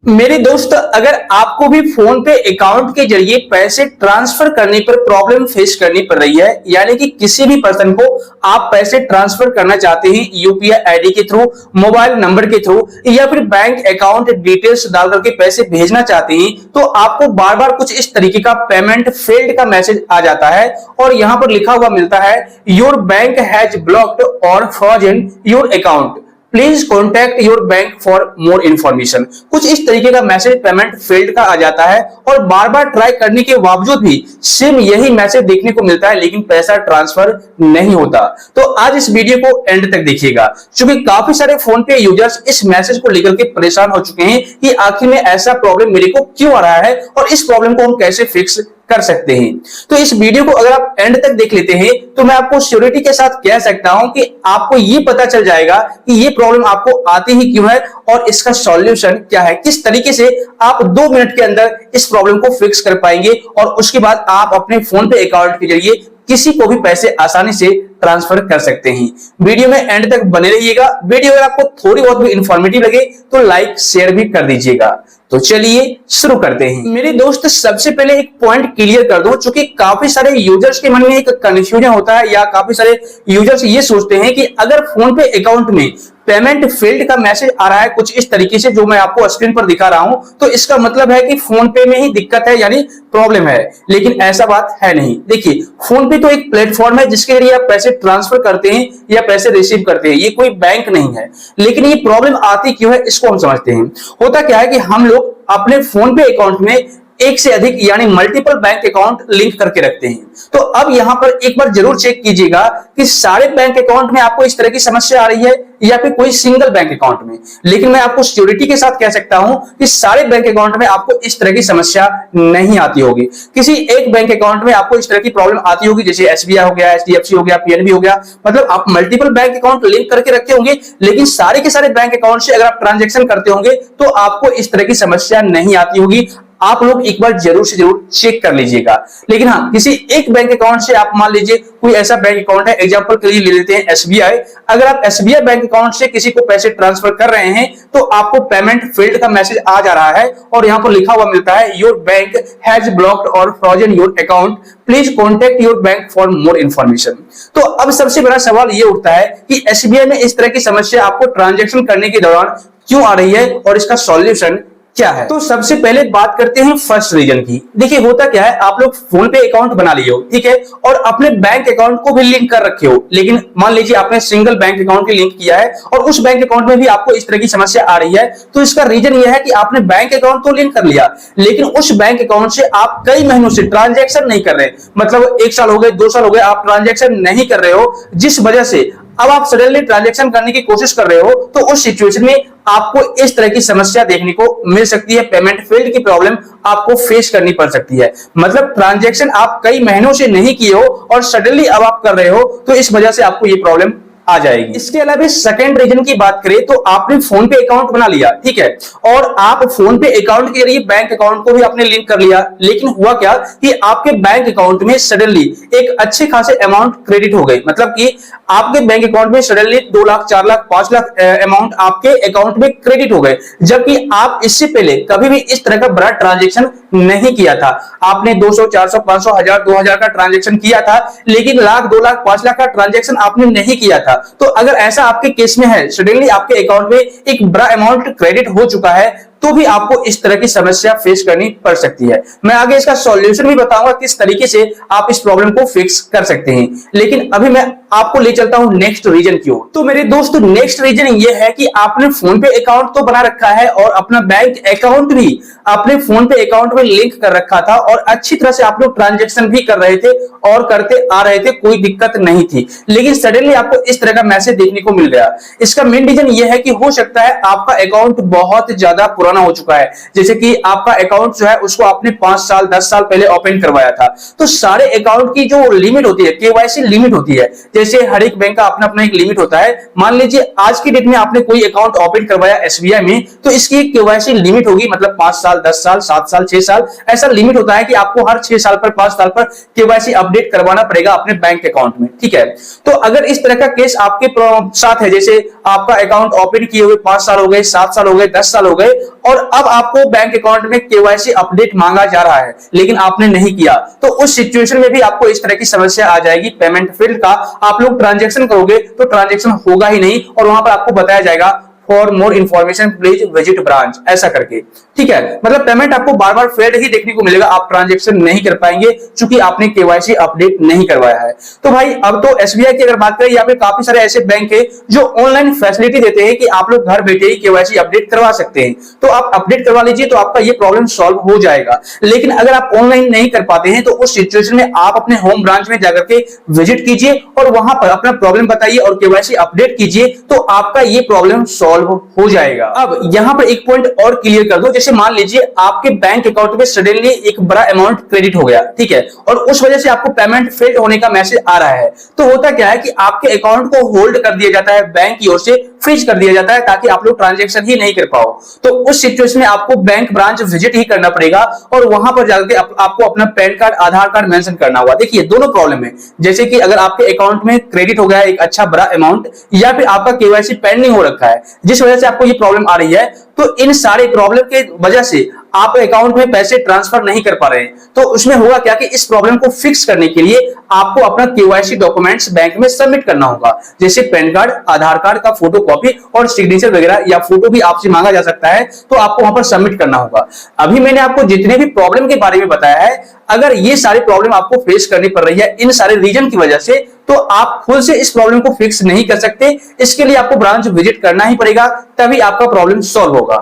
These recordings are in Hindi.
मेरे दोस्त, अगर आपको भी फोन पे अकाउंट के जरिए पैसे ट्रांसफर करने पर प्रॉब्लम फेस करनी पड़ रही है, यानी कि किसी भी पर्सन को आप पैसे ट्रांसफर करना चाहते हैं यूपीआई आईडी के थ्रू, मोबाइल नंबर के थ्रू या फिर बैंक अकाउंट डिटेल्स डाल करके पैसे भेजना चाहते हैं, तो आपको बार बार कुछ इस तरीके का पेमेंट फेल्ड का मैसेज आ जाता है और यहां पर लिखा हुआ मिलता है योर बैंक हैज ब्लॉक्ड और frozen your account, please contact your bank for more information. कुछ इस तरीके का मैसेज पेमेंट फेल्ड का आ जाता है और बार बार ट्राई करने के बावजूद भी सेम यही मैसेज देखने को मिलता है, लेकिन पैसा ट्रांसफर नहीं होता। तो आज इस वीडियो को एंड तक देखिएगा, क्योंकि काफी सारे फोन पे यूजर्स इस मैसेज को लेकर के परेशान हो चुके हैं कि आखिर में ऐसा प्रॉब्लम मेरे को क्यों आ रहा है और इस प्रॉब्लम को हम कैसे फिक्स कर सकते हैं। तो इस वीडियो को अगर आप एंड तक देख लेते हैं तो मैं आपको श्योरिटी के साथ कह सकता हूं कि आपको ये पता चल जाएगा कि ये प्रॉब्लम आपको आती ही क्यों है और इसका सॉल्यूशन क्या है, किस तरीके से आप 2 मिनट के अंदर इस प्रॉब्लम को फिक्स कर पाएंगे और उसके बाद आप अपने फोन पे अकाउंट के जरिए किसी को भी पैसे आसानी से ट्रांसफर कर सकते हैं। वीडियो में एंड तक बने रहिएगा। वीडियो अगर आपको थोड़ी बहुत भी इंफॉर्मेटिव लगे तो लाइक शेयर भी कर दीजिएगा। तो चलिए शुरू करते हैं। मेरे दोस्त, सबसे पहले एक पॉइंट क्लियर कर दूं, क्योंकि काफी सारे यूजर्स के मन में एक कंफ्यूजन होता है या काफी सारे यूजर्स ये सोचते हैं कि अगर फोन पे अकाउंट में पेमेंट फेल्ड का मैसेज आ रहा है कुछ इस तरीके से जो मैं आपको स्क्रीन पर दिखा रहा हूं, तो इसका मतलब है कि फोन पे में ही दिक्कत है, यानी प्रॉब्लम है। लेकिन ऐसा बात है नहीं। देखिए, फोन पे तो एक प्लेटफॉर्म है जिसके जरिए आप पैसे ट्रांसफर करते हैं या पैसे रिसीव करते हैं, ये कोई बैंक नहीं है। लेकिन ये प्रॉब्लम आती क्यों है इसको हम समझते हैं। होता क्या है कि हम लोग अपने फोन पे अकाउंट में एक से अधिक यानी मल्टीपल बैंक अकाउंट लिंक करके रखते हैं। तो अब यहां पर एक बार जरूर चेक कीजिएगा कि सारे बैंक अकाउंट में आपको इस तरह की समस्या आ रही है या फिर कोई सिंगल बैंक अकाउंट में। लेकिन मैं आपको सिक्योरिटी के साथ कह सकता हूं कि सारे बैंक अकाउंट में आपको इस तरह की समस्या नहीं आती होगी। किसी एक बैंक अकाउंट में आपको इस तरह की प्रॉब्लम आती होगी, जैसे एसबीआई हो गया, एचडीएफसी हो गया, पीएनबी हो गया, मतलब आप मल्टीपल बैंक अकाउंट लिंक करके रखे होंगे, लेकिन सारे के सारे बैंक अकाउंट से अगर आप ट्रांजेक्शन करते होंगे तो आपको इस तरह की समस्या नहीं आती होगी। आप लोग एक बार जरूर से जरूर चेक कर लीजिएगा। लेकिन हाँ, किसी एक बैंक अकाउंट से आप मान लीजिए कोई ऐसा बैंक अकाउंट है, एग्जांपल के लिए ले लेते हैं एसबीआई। अगर आप एसबीआई बैंक अकाउंट से किसी को पैसे ट्रांसफर कर रहे हैं तो आपको पेमेंट फेल्ड का मैसेज आ जा रहा है और यहां पर लिखा हुआ मिलता है योर बैंक हैज ब्लॉक्ड और frozen your account, please contact your bank for more information. तो अब सबसे बड़ा सवाल ये उठता है कि एसबीआई में इस तरह की समस्या आपको ट्रांजेक्शन करने के दौरान क्यों आ रही है और इसका सॉल्यूशन क्या है। तो सबसे पहले बात करते हैं फर्स्ट रीजन की। देखिए, होता क्या है, आप लोग फोन पे अकाउंट बना लिए हो, ठीक है, और अपने बैंक अकाउंट को भी लिंक कर रखे हो, लेकिन मान लीजिए आपने सिंगल बैंक अकाउंट की लिंक किया है और उस बैंक अकाउंट में भी आपको इस तरह की समस्या आ रही है। तो इसका रीजन यह है कि आपने बैंक अकाउंट तो लिंक कर लिया, लेकिन उस बैंक अकाउंट से आप कई महीनों से ट्रांजेक्शन नहीं कर रहे, मतलब 1 साल हो गए, 2 साल हो गए, आप ट्रांजेक्शन नहीं कर रहे हो, जिस वजह से अब आप सडनली ट्रांजैक्शन करने की कोशिश कर रहे हो। तो उस सिचुएशन में आपको इस तरह की समस्या देखने को मिल सकती है, पेमेंट फेल्ड की प्रॉब्लम आपको फेस करनी पड़ सकती है। मतलब ट्रांजैक्शन आप कई महीनों से नहीं किए हो और सडनली अब आप कर रहे हो, तो इस वजह से आपको ये प्रॉब्लम आ जाएगी। इसके अलावा सेकंड रीजन की बात करें तो आपने फोन पे अकाउंट बना लिया, ठीक है, और आप फोन पे अकाउंट के जरिए बैंक अकाउंट को भी आपने लिंक कर लिया, लेकिन हुआ क्या कि आपके बैंक अकाउंट में सडनली एक अच्छे खासे अमाउंट क्रेडिट हो गई। मतलब कि आपके बैंक अकाउंट में सडनली 2 लाख, 4 लाख, 5 लाख अमाउंट आपके अकाउंट में क्रेडिट हो गए, जबकि आप इससे पहले कभी भी इस तरह का बड़ा ट्रांजेक्शन नहीं किया था। आपने 200, 400, 500, 1000, 2000 का ट्रांजेक्शन किया था, लेकिन लाख, 2 लाख, 5 लाख का ट्रांजेक्शन आपने नहीं किया था। तो अगर ऐसा आपके केस में है, सडनली आपके अकाउंट में एक बड़ा अमाउंट क्रेडिट हो चुका है, तो भी आपको इस तरह की समस्या फेस करनी पड़ सकती है। मैं आगे इसका सॉल्यूशन भी बताऊंगा किस तरीके से आप इस प्रॉब्लम को फिक्स कर सकते हैं, लेकिन अभी मैं आपको ले चलता हूं नेक्स्ट रीजन की ओर। तो मेरे दोस्त, नेक्स्ट रीजन ये है कि आपने फोन पे अकाउंट तो बना रखा है और अपना बैंक अकाउंट भी अपने फोन पे अकाउंट में लिंक कर रखा था और अच्छी तरह से आप लोग ट्रांजेक्शन भी कर रहे थे और करते आ रहे थे, कोई दिक्कत नहीं थी, लेकिन सडनली आपको इस तरह का मैसेज देखने को मिल गया। इसका मेन रीजन ये है कि हो सकता है आपका अकाउंट बहुत ज्यादा पुराना हो चुका है, जैसे कि आपका अकाउंट जो है उसको आपने 5 साल 10 साल पहले ओपन करवाया था। तो सारे अकाउंट की जो लिमिट होती है, केवाईसी लिमिट होती है, जैसे हर एक बैंक का अपना अपना एक लिमिट होता है। मान लीजिए आज की डेट में आपने कोई अकाउंट ओपन करवाया एसबीआई में, तो इसकी केवाईसी लिमिट होगी, मतलब 5 साल, 10 साल, 7 साल, 6 साल, ऐसा लिमिट होता है कि आपको हर 6 साल पर, 5 साल पर केवाईसी अपडेट करवाना पड़ेगा अपने बैंक अकाउंट में, ठीक है। तो अगर इस तरह का केस आपके साथ है, जैसे आपका अकाउंट ओपन किए हुए 5 साल हो गए, 7 साल हो गए, 10 साल हो गए और अब आपको बैंक अकाउंट में केवाईसी अपडेट मांगा जा रहा है लेकिन आपने नहीं किया, तो उस सिचुएशन में भी आपको इस तरह की समस्या आ जाएगी। पेमेंट फील्ड का आप लोग ट्रांजैक्शन करोगे तो ट्रांजैक्शन होगा ही नहीं और वहां पर आपको बताया जाएगा for more information please visit branch, ऐसा करके। ठीक है, मतलब पेमेंट आपको बार बार फेल्ड ही देखने को मिलेगा, आप ट्रांजैक्शन नहीं कर पाएंगे क्योंकि आपने केवाईसी अपडेट नहीं करवाया है। तो भाई अब तो एसबीआई की अगर बात करें, यहाँ पे काफी सारे ऐसे बैंक है जो ऑनलाइन फैसिलिटी देते हैं कि आप लोग घर बैठे ही केवाईसी अपडेट करवा सकते हैं, तो आप अपडेट करवा लीजिए तो आपका ये प्रॉब्लम सॉल्व हो जाएगा। लेकिन अगर आप ऑनलाइन नहीं कर पाते हैं तो उस सिचुएशन में आप अपने होम ब्रांच में जाकर के विजिट कीजिए और वहां पर अपना प्रॉब्लम बताइए और केवाईसी अपडेट कीजिए, तो आपका ये प्रॉब्लम सॉल्व हो जाएगा। अब यहां पर एक पॉइंट और क्लियर कर दो, जैसे मान लीजिए आपके बैंक अकाउंट में सडनली एक बड़ा अमाउंट क्रेडिट हो गया, ठीक है, और उस वजह से आपको पेमेंट फेल्ड होने का मैसेज आ रहा है, तो होता क्या है कि आपके अकाउंट को होल्ड कर दिया जाता है, बैंक की ओर से फ्रीज कर दिया जाता है ताकि आप लोग ट्रांजैक्शन ही नहीं कर पाओ। तो उस सिचुएशन में आपको बैंक ब्रांच विजिट ही करना पड़ेगा और वहां पर जाकर आपको अपना पैन कार्ड, आधार कार्ड मेंशन करना होगा। देखिए दोनों प्रॉब्लम है, जैसे कि अगर आपके अकाउंट में क्रेडिट हो गया एक अच्छा बड़ा अमाउंट या फिर आपका केवाईसी पेंडिंग हो रखा है जिस वजह से आपको ये प्रॉब्लम आ रही है, तो इन सारे प्रॉब्लम के वजह से आप अकाउंट में पैसे ट्रांसफर नहीं कर पा रहे हैं, तो उसमें होगा क्या कि इस प्रॉब्लम को फिक्स करने के लिए आपको अपना केवाईसी डॉक्यूमेंट्स बैंक में सबमिट करना होगा, जैसे पैन कार्ड, आधार कार्ड का फोटो कॉपी और सिग्नेचर वगैरह, या फोटो भी आपसे मांगा जा सकता है, तो आपको वहां पर सबमिट करना होगा। अभी मैंने आपको जितने भी प्रॉब्लम के बारे में बताया है, अगर ये सारी प्रॉब्लम आपको फेस करनी पड़ रही है इन सारे रीजन की वजह से, तो आप खुद से इस प्रॉब्लम को फिक्स नहीं कर सकते, इसके लिए आपको ब्रांच विजिट करना ही पड़ेगा, तभी आपका प्रॉब्लम सॉल्व होगा।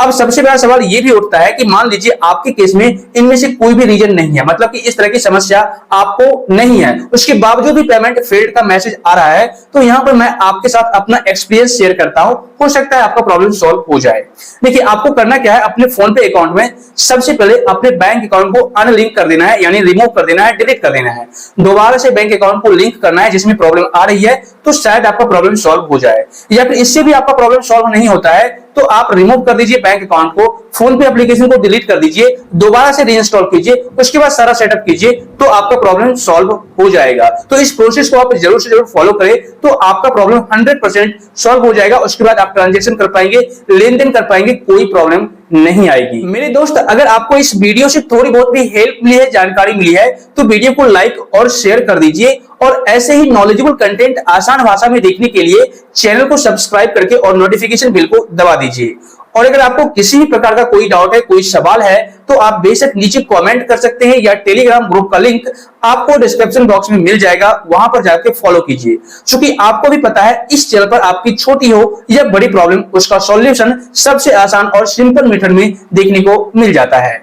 अब सबसे बड़ा सवाल यह भी उठता है कि मान लीजिए आपके केस में इनमें से कोई भी रीजन नहीं है, मतलब कि इस तरह की समस्या आपको नहीं है, उसके बावजूद भी पेमेंट फेल्ड का मैसेज आ रहा है, तो यहां पर मैं आपके साथ अपना एक्सपीरियंस शेयर करता हूं, हो सकता है आपका प्रॉब्लम सॉल्व हो जाए। देखिए आपको करना क्या है, अपने फोन पे अकाउंट में सबसे पहले अपने बैंक अकाउंट को अनलिंक कर देना है, यानी रिमूव कर देना है, डिलीट कर देना है, दोबारा से बैंक अकाउंट को लिंक करना है जिसमें प्रॉब्लम आ रही है, तो शायद आपका प्रॉब्लम सॉल्व हो जाए। या फिर इससे भी आपका प्रॉब्लम सॉल्व नहीं होता है तो आप रिमूव कर दीजिए बैंक अकाउंट को, फोन पे एप्लीकेशन को डिलीट कर दीजिए, दोबारा से रीइंस्टॉल कीजिए, उसके बाद सारा सेटअप कीजिए, तो आपका प्रॉब्लम सॉल्व हो जाएगा। तो इस प्रोसेस को आप जरूर से जरूर फॉलो करें, तो आपका प्रॉब्लम 100% सॉल्व हो जाएगा। उसके बाद आप ट्रांजैक्शन कर पाएंगे, लेन देन कर पाएंगे, कोई प्रॉब्लम नहीं आएगी। मेरे दोस्त, अगर आपको इस वीडियो से थोड़ी बहुत भी हेल्प मिली है, जानकारी मिली है, तो वीडियो को लाइक और शेयर कर दीजिए और ऐसे ही नॉलेजेबल कंटेंट आसान भाषा में देखने के लिए चैनल को सब्सक्राइब करके और नोटिफिकेशन बिल को दबा दीजिए। और अगर आपको किसी भी प्रकार का कोई डाउट है, कोई सवाल है, तो आप बेशक नीचे कमेंट कर सकते हैं या टेलीग्राम ग्रुप का लिंक आपको डिस्क्रिप्शन बॉक्स में मिल जाएगा, वहां पर जाकर फॉलो कीजिए, क्योंकि आपको भी पता है इस चैनल पर आपकी छोटी हो या बड़ी प्रॉब्लम, उसका सॉल्यूशन सबसे आसान और सिंपल मेथड में देखने को मिल जाता है।